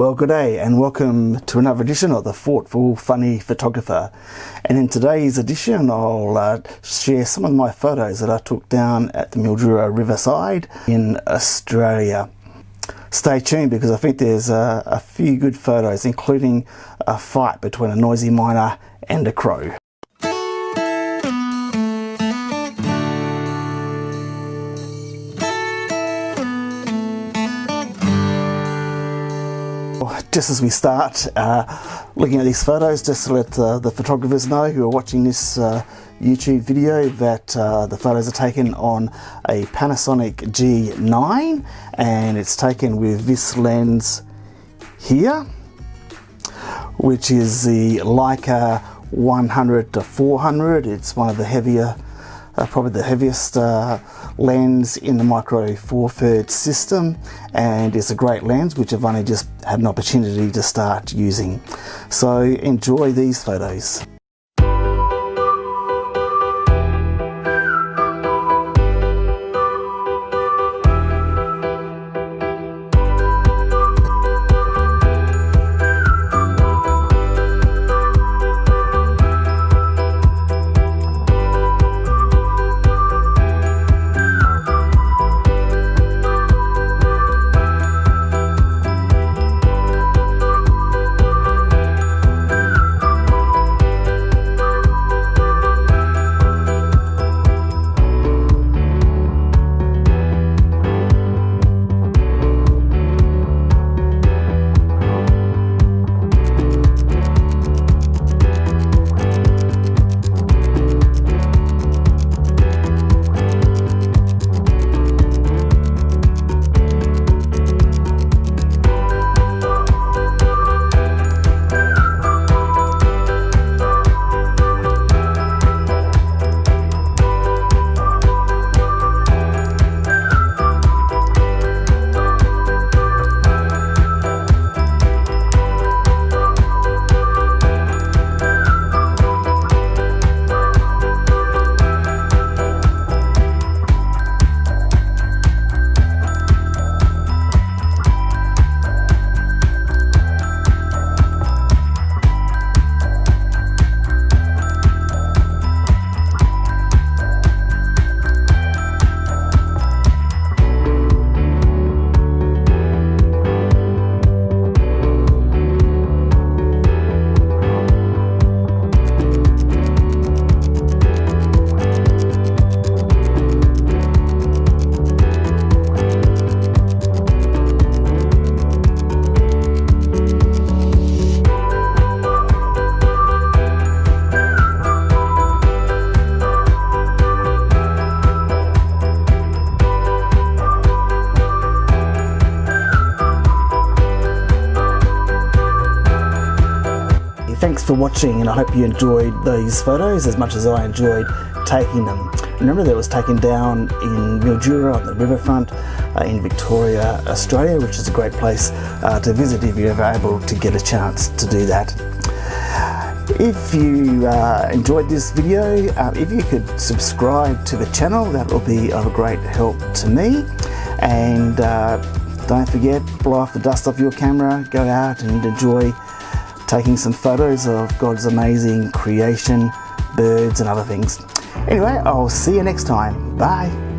Well, good day and welcome to another edition of the Thoughtful Funny Photographer. And in today's edition I'll share some of my photos that I took down at the Mildura Riverside in Australia. Stay tuned because I think there's a few good photos, including a fight between a noisy miner and a crow. Just as we start looking at these photos, just to let the photographers know who are watching this YouTube video that the photos are taken on a Panasonic G9 and it's taken with this lens here, which is the Leica 100-400. It's one of the heavier, probably the heaviest lens in the Micro Four Thirds system, and it's a great lens which I've only just had an opportunity to start using. So enjoy these photos. Thanks for watching, and I hope you enjoyed these photos as much as I enjoyed taking them. Remember that it was taken down in Mildura on the riverfront in Victoria, Australia, which is a great place to visit if you're ever able to get a chance to do that. If you enjoyed this video, if you could subscribe to the channel, that will be of a great help to me. And don't forget, blow off the dust off your camera, go out and enjoy taking some photos of God's amazing creation, birds and other things. Anyway, I'll see you next time. Bye.